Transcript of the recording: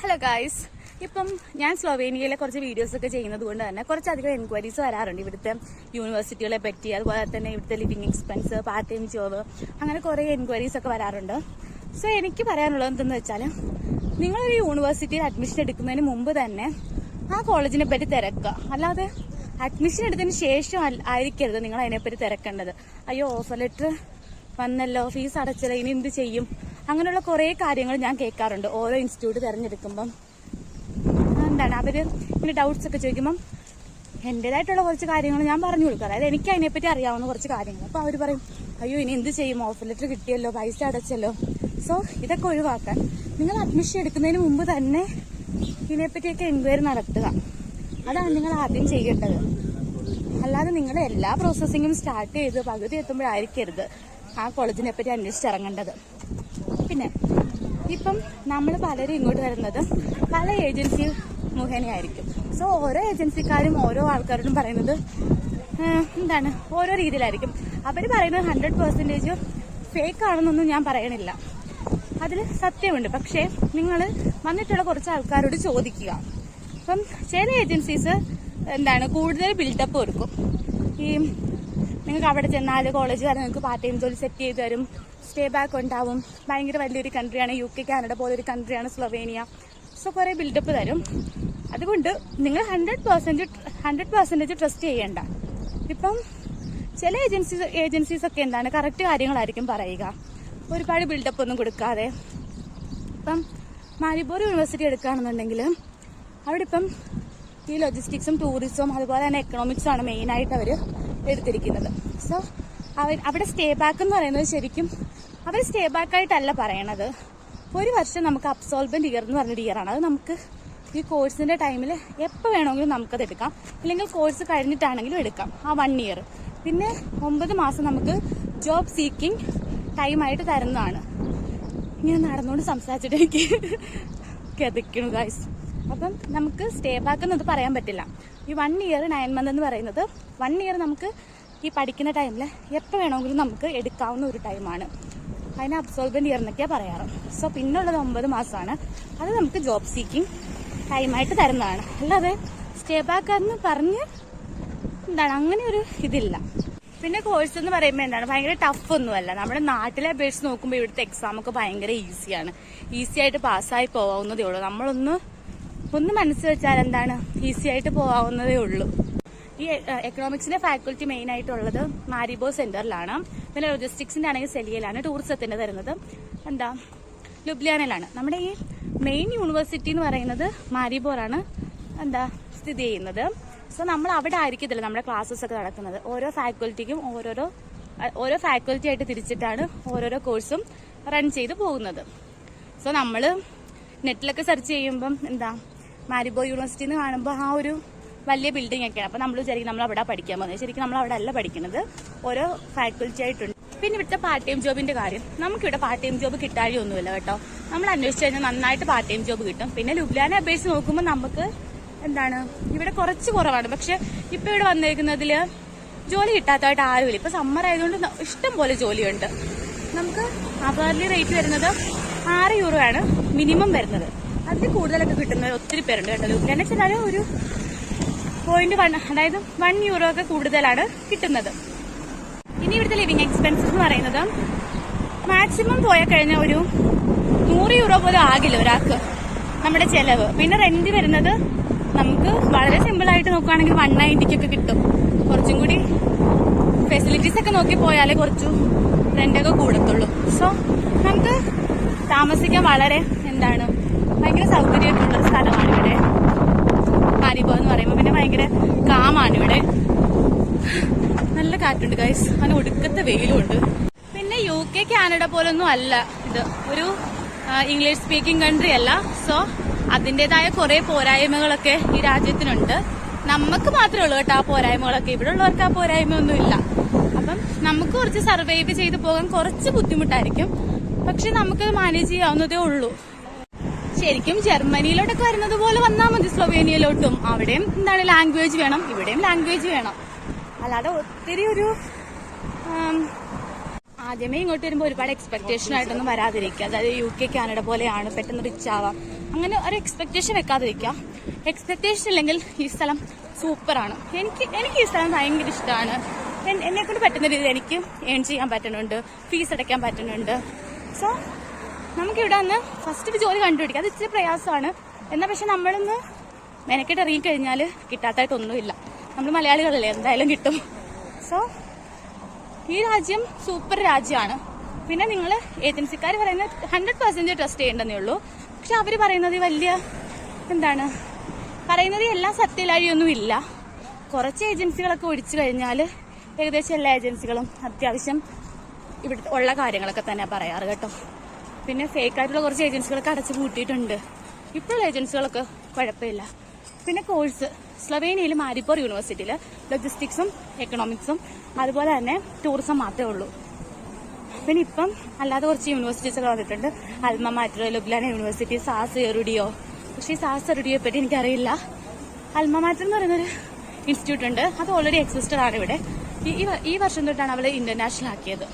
Hello guys, ഇപ്പം ഞാൻ സ്ലൊവേനിയയിലെ കുറച്ച് വീഡിയോസ് ഒക്കെ ചെയ്യുന്നത് കൊണ്ട് തന്നെ കുറച്ചധികം എൻക്വയറീസ് വരാറുണ്ട് ഇവിടുത്തെ യൂണിവേഴ്സിറ്റികളെ പറ്റി. അതുപോലെ തന്നെ ഇവിടുത്തെ living expense, part time job, അങ്ങനെ കുറേ എൻക്വയറീസ് ഒക്കെ വരാറുണ്ട്. സോ എനിക്ക് പറയാനുള്ളത് എന്തെന്ന് വെച്ചാൽ, നിങ്ങളൊരു യൂണിവേഴ്സിറ്റിയിൽ അഡ്മിഷൻ എടുക്കുന്നതിന് മുമ്പ് തന്നെ ആ കോളേജിനെ പറ്റി തിരക്കുക. അല്ലാതെ അഡ്മിഷൻ എടുത്തതിന് ശേഷം ആയിരിക്കരുത് നിങ്ങൾ അതിനെപ്പറ്റി തിരക്കേണ്ടത്. അയ്യോ, ഓഫർ ലെറ്റർ വന്നല്ലോ, ഫീസ് അടച്ചല്ലോ, ഇനി എന്ത് ചെയ്യും, അങ്ങനെയുള്ള കുറേ കാര്യങ്ങൾ ഞാൻ കേൾക്കാറുണ്ട്. ഓരോ ഇൻസ്റ്റിറ്റ്യൂട്ട് തിരഞ്ഞെടുക്കുമ്പം എന്താണ് അവര് ഇങ്ങനെ ഡൗട്ട്സ് ഒക്കെ ചോദിക്കുമ്പം എന്റേതായിട്ടുള്ള കുറച്ച് കാര്യങ്ങൾ ഞാൻ പറഞ്ഞു കൊടുക്കുക. അതായത് എനിക്ക് അതിനെപ്പറ്റി അറിയാവുന്ന കുറച്ച് കാര്യങ്ങൾ. അപ്പൊ അവർ പറയും, അയ്യോ ഇനി എന്ത് ചെയ്യും, ഓഫർ ലെറ്റർ കിട്ടിയല്ലോ, പൈസ അടച്ചല്ലോ. സോ ഇതൊക്കെ ഒഴിവാക്കാൻ നിങ്ങൾ അഡ്മിഷൻ എടുക്കുന്നതിന് മുമ്പ് തന്നെ ഇതിനെപ്പറ്റിയൊക്കെ എൻക്വയറി നടത്തുക. അതാണ് നിങ്ങൾ ആദ്യം ചെയ്യേണ്ടത്. അല്ലാതെ നിങ്ങൾ എല്ലാ പ്രോസസ്സിങ്ങും സ്റ്റാർട്ട് ചെയ്ത് പകുതി എത്തുമ്പോഴായിരിക്കരുത് ആ കോളേജിനെ പറ്റി അന്വേഷിച്ചിറങ്ങേണ്ടത്. പിന്നെ ഇപ്പം നമ്മൾ പലരും ഇങ്ങോട്ട് വരുന്നത് പല ഏജൻസി മുഖേനയായിരിക്കും. സോ ഓരോ ഏജൻസിക്കാരും ഓരോ ആൾക്കാരോടും പറയുന്നത് എന്താണ് ഓരോ രീതിയിലായിരിക്കും. അവർ പറയുന്നത് 100% ഫേക്ക് ആണെന്നൊന്നും ഞാൻ പറയണില്ല, അതിൽ സത്യമുണ്ട്. പക്ഷേ നിങ്ങൾ വന്നിട്ടുള്ള കുറച്ച് ആൾക്കാരോട് ചോദിക്കുക. ഇപ്പം ചില ഏജൻസീസ് എന്താണ് കൂടുതൽ ബിൽഡപ്പ് കൊടുക്കും. ഈ നിങ്ങൾക്ക് അവിടെ ചെന്നാൽ കോളേജ് വരെ നിങ്ങൾക്ക് പാർട്ട് ടൈം ജോലി സെറ്റ് ചെയ്ത് തരും, സ്റ്റേ ബാക്ക് ഉണ്ടാവും, ഭയങ്കര വലിയൊരു കൺട്രിയാണ് UK, കാനഡ പോലൊരു കൺട്രിയാണ് സ്ലൊവേനിയ. സോ കുറേ ബിൽഡപ്പ് തരും. അതുകൊണ്ട് നിങ്ങൾ 100% ട്രസ്റ്റ് ചെയ്യേണ്ട. ഇപ്പം ചില ഏജൻസീസ് ഒക്കെ എന്താണ് കറക്റ്റ് കാര്യങ്ങളായിരിക്കും പറയുക, ഒരുപാട് ബിൽഡപ്പ് ഒന്നും കൊടുക്കാതെ. ഇപ്പം മാരിബോർ യൂണിവേഴ്സിറ്റി എടുക്കുകയാണെന്നുണ്ടെങ്കിൽ അവിടെ ഇപ്പം ഈ ലോജിസ്റ്റിക്സും ടൂറിസവും അതുപോലെ തന്നെ എക്കണോമിക്സും ആണ് മെയിനായിട്ട് അവർ എടുത്തിരിക്കുന്നത്. സോ അവിടെ സ്റ്റേ ബാക്ക് എന്ന് പറയുന്നത് ശരിക്കും അവർ സ്റ്റേ ബാക്കായിട്ടല്ല പറയണത്. ഒരു വർഷം നമുക്ക് അബ്സോൾവെന്റ് ഇയർ എന്ന് പറഞ്ഞൊരു ഇയറാണ്. അത് നമുക്ക് ഈ കോഴ്സിന്റെ ടൈമിൽ എപ്പോൾ വേണമെങ്കിലും നമുക്കത് എടുക്കാം, ഇല്ലെങ്കിൽ കോഴ്സ് കഴിഞ്ഞിട്ടാണെങ്കിലും എടുക്കാം ആ 1 ഇയർ. പിന്നെ 9 മാസം നമുക്ക് ജോബ് സീക്കിംഗ് ടൈമായിട്ട് തരുന്നതാണ്. ഇങ്ങനെ നടന്നുകൊണ്ട് സംസാരിച്ചിട്ട് എനിക്ക് കിതയ്ക്കണു ഗൈസ്. അപ്പം നമുക്ക് സ്റ്റേ ബാക്ക് എന്നത് പറയാൻ പറ്റില്ല. ഈ 1 ഇയർ 9 മന്ത് എന്ന് പറയുന്നത് 1 ഇയർ നമുക്ക് ഈ പഠിക്കുന്ന ടൈമിൽ എപ്പോൾ വേണമെങ്കിലും നമുക്ക് എടുക്കാവുന്ന ഒരു ടൈമാണ്. അതിന് അബ്സോൾവെന്റ് ഇയർ എന്നൊക്കെയാണ് പറയാറ്. സോ പിന്നുള്ളത് 9 മാസമാണ്. അത് നമുക്ക് ജോബ് സീക്കിംഗ് ടൈമായിട്ട് തരുന്നതാണ്. അല്ലാതെ സ്റ്റേ ബാക്ക് എന്ന് പറഞ്ഞ് എന്താണ് അങ്ങനെ ഒരു ഇതില്ല. പിന്നെ കോഴ്സ് എന്ന് പറയുമ്പോൾ എന്താണ് ഭയങ്കര ടഫ് ഒന്നുമല്ല. നമ്മുടെ നാട്ടിലെ അപേക്ഷിച്ച് നോക്കുമ്പോൾ ഇവിടുത്തെ എക്സാം ഒക്കെ ഭയങ്കര ഈസിയാണ്. ഈസി ആയിട്ട് പാസ്സായി പോകാവുന്നതേ ഉള്ളൂ. നമ്മളൊന്ന് മനസ്സ് വെച്ചാൽ എന്താണ് ഈസി ആയിട്ട് പോകാവുന്നതേ ഉള്ളൂ. ഈ എക്കണോമിക്സിന്റെ ഫാക്കൽറ്റി മെയിൻ ആയിട്ടുള്ളത് മാരിബോർ സെന്ററിലാണ്. പിന്നെ ലോജിസ്റ്റിക്സിന്റെ ആണെങ്കിൽ സെലിയയിലാണ്. ടൂറിസത്തിന്റെ തരുന്നത് ലുബ്ലിയാനയിലാണ്. നമ്മുടെ ഈ മെയിൻ യൂണിവേഴ്സിറ്റി എന്ന് പറയുന്നത് മാരിബോറാണ് സ്ഥിതി ചെയ്യുന്നത്. സോ നമ്മൾ അവിടെ ആയിരിക്കത്തില്ല നമ്മുടെ ക്ലാസ്സസ് ഒക്കെ നടക്കുന്നത്. ഓരോ ഫാക്കൽറ്റിക്കും ഓരോ ഫാക്കൽറ്റി ആയിട്ട് തിരിച്ചിട്ടാണ് ഓരോരോ കോഴ്സും റൺ ചെയ്ത് പോകുന്നത്. സോ നമ്മൾ നെറ്റിലൊക്കെ സെർച്ച് ചെയ്യുമ്പം മാരിബോർ യൂണിവേഴ്സിറ്റി എന്ന് കാണുമ്പോൾ ആ ഒരു വലിയ ബിൽഡിംഗ് ഒക്കെയാണ്. അപ്പൊ നമ്മൾ വിചാരിക്കും നമ്മൾ അവിടെ പഠിക്കാൻ പോകുന്നത്. ശരിക്കും നമ്മൾ അവിടെ അല്ല പഠിക്കുന്നത്, ഓരോ ഫാക്കൽറ്റി ആയിട്ടുണ്ട്. പിന്നെ ഇവിടുത്തെ പാർട്ട് ടൈം ജോബിന്റെ കാര്യം, നമുക്കിവിടെ പാർട്ട് ടൈം ജോബ് കിട്ടാഴൊന്നുമില്ല കേട്ടോ. നമ്മൾ അന്വേഷിച്ച് കഴിഞ്ഞാൽ നന്നായിട്ട് പാർട്ട് ടൈം ജോബ് കിട്ടും. പിന്നെ ലുബ്ലിയാനെ അപേക്ഷിച്ച് നോക്കുമ്പോൾ നമുക്ക് ഇവിടെ കുറച്ച് കുറവാണ്. പക്ഷെ ഇപ്പൊ ഇവിടെ വന്നേക്കുന്നതിൽ ജോലി കിട്ടാത്തതായിട്ട് ആരുമില്ല. ഇപ്പൊ സമ്മർ ആയതുകൊണ്ട് ഇഷ്ടം പോലെ ജോലിയുണ്ട്. നമുക്ക് അവർലി റേറ്റ് വരുന്നത് 6 യൂറോ ആണ് മിനിമം വരുന്നത്. അതിൽ കൂടുതലൊക്കെ കിട്ടുന്നത് ഒത്തിരി പേരുണ്ട് കേട്ടോ. ലുബ്ലിയാനെ ചെന്നാൽ ഒരു 0.1 അതായത് 1 യൂറോ ഒക്കെ കൂടുതലാണ് കിട്ടുന്നത്. ഇനി ഇവിടുത്തെ ലിവിങ് എക്സ്പെൻസസ് എന്ന് പറയുന്നത് മാക്സിമം പോയാൽ കഴിഞ്ഞ ഒരു 100 യൂറോ പോലും ആകില്ല ഒരാൾക്ക് നമ്മുടെ ചെലവ്. പിന്നെ റെന്റ് വരുന്നത് നമുക്ക് വളരെ സിമ്പിൾ ആയിട്ട് നോക്കുകയാണെങ്കിൽ 190 കിട്ടും. കുറച്ചും കൂടി ഫെസിലിറ്റീസ് ഒക്കെ നോക്കി പോയാലേ കുറച്ചു റെന്റൊക്കെ കൂടത്തുള്ളൂ. സോ നമുക്ക് താമസിക്കാൻ വളരെ ഭയങ്കര സൗകര്യമായിട്ടുള്ള സ്ഥലമാണ് ഇവിടെ മാരിബോർ എന്ന് പറയുമ്പോൾ. പിന്നെ ഭയങ്കര കാമാണ് ഇവിടെ, നല്ല കാറ്റുണ്ട് ഗൈസ്, അതിന് ഒടുക്കത്തെ വെയിലുണ്ട്. പിന്നെ UK, കാനഡ പോലൊന്നും അല്ല ഇത്, ഒരു ഇംഗ്ലീഷ് സ്പീക്കിംഗ് കൺട്രി അല്ല. സോ അതിന്റേതായ കുറെ പോരായ്മകളൊക്കെ ഈ രാജ്യത്തിനുണ്ട്. നമുക്ക് മാത്രമേ ഉള്ളൂ കേട്ടോ ആ പോരായ്മകളൊക്കെ. ഇവിടെ ഉള്ളവർക്ക് ആ പോരായ്മയൊന്നും ഇല്ല. അപ്പം നമുക്ക് കുറച്ച് സർവൈവ് ചെയ്ത് പോകാൻ കുറച്ച് ബുദ്ധിമുട്ടായിരിക്കും, പക്ഷെ നമുക്ക് മാനേജ് ചെയ്യാവുന്നതേ ഉള്ളൂ. ശരിക്കും ജർമ്മനിയിലോട്ടൊക്കെ വരുന്നത് പോലെ വന്നാൽ മതി സ്ലൊവേനിയയിലോട്ടും. അവിടെയും ലാംഗ്വേജ് വേണം, ഇവിടെയും ലാംഗ്വേജ് വേണം. അല്ലാതെ ഒത്തിരി ഒരു ആദ്യമേ ഇങ്ങോട്ട് വരുമ്പോൾ ഒരുപാട് എക്സ്പെക്ടേഷൻ ആയിട്ടൊന്നും വരാതിരിക്കുക. അതായത് UK കാനഡ പോലെയാണ് പെട്ടെന്ന് റിച്ച് ആവാം, അങ്ങനെ ഒരു എക്സ്പെക്ടേഷൻ വെക്കാതിരിക്കുക. എക്സ്പെക്ടേഷൻ ഇല്ലെങ്കിൽ ഈ സ്ഥലം സൂപ്പറാണ്. എനിക്ക് ഈ സ്ഥലം ഭയങ്കര ഇഷ്ടമാണ്. എന്നെ കൊണ്ട് പറ്റുന്ന രീതിയിൽ എനിക്ക് ഏൺ ചെയ്യാൻ പറ്റുന്നുണ്ട്, ഫീസ് അടയ്ക്കാൻ പറ്റുന്നുണ്ട്. സോ നമുക്കിവിടെ വന്ന് ഫസ്റ്റ് ഒരു ജോലി കണ്ടുപിടിക്കാം. അത് ഇച്ചിരി പ്രയാസമാണ്. എന്നാൽ പക്ഷെ നമ്മളൊന്ന് മെനക്കെട്ട് ഇറങ്ങിക്കഴിഞ്ഞാൽ കിട്ടാത്തായിട്ടൊന്നുമില്ല. നമ്മൾ മലയാളികളല്ലേ, എന്തായാലും കിട്ടും. സോ ഈ രാജ്യം സൂപ്പർ രാജ്യമാണ്. പിന്നെ നിങ്ങൾ ഏജൻസിക്കാർ പറയുന്നത് 100% ട്രസ്റ്റ് ചെയ്യേണ്ടതേ ഉള്ളൂ. പക്ഷെ അവർ പറയുന്നത് വലിയ എന്താണ് പറയുന്നത് എല്ലാം സത്യലാഴിയൊന്നും ഇല്ല. കുറച്ച് ഏജൻസികളൊക്കെ ഒഴിച്ചു കഴിഞ്ഞാൽ ഏകദേശം എല്ലാ ഏജൻസികളും അത്യാവശ്യം ഇവിടെ ഉള്ള കാര്യങ്ങളൊക്കെ തന്നെ പറയാറ് കേട്ടോ. പിന്നെ ഫേക്കായിട്ടുള്ള കുറച്ച് ഏജൻസികളൊക്കെ അടച്ചു പൂട്ടിയിട്ടുണ്ട്. ഇപ്പോഴുള്ള ഏജൻസികളൊക്കെ കുഴപ്പമില്ല. പിന്നെ കോഴ്സ് സ്ലൊവേനിയയിൽ മാരിപ്പോർ യൂണിവേഴ്സിറ്റിയിൽ ലോജിസ്റ്റിക്സും എക്കണോമിക്സും അതുപോലെ തന്നെ ടൂറിസം മാത്രമേ ഉള്ളൂ. പിന്നെ ഇപ്പം അല്ലാതെ കുറച്ച് യൂണിവേഴ്സിറ്റീസ് ഒക്കെ വന്നിട്ടുണ്ട്. അൽമ മാറ്റർ, ലുബ്ലാന യൂണിവേഴ്സിറ്റി, സാസ് എറുഡിയോ. പക്ഷേ ഈ സാസ് എറുഡിയോയെ പറ്റി എനിക്കറിയില്ല. അൽമ മാറ്റർ എന്ന് പറയുന്നൊരു ഇൻസ്റ്റിറ്റ്യൂട്ട് ഉണ്ട്, അത് ഓൾറെഡി എക്സിസ്റ്റഡ് ആണ് ഇവിടെ. ഈ വർഷം തൊട്ടാണ് അവൾ ഇന്റർനാഷണൽ ആക്കിയത്.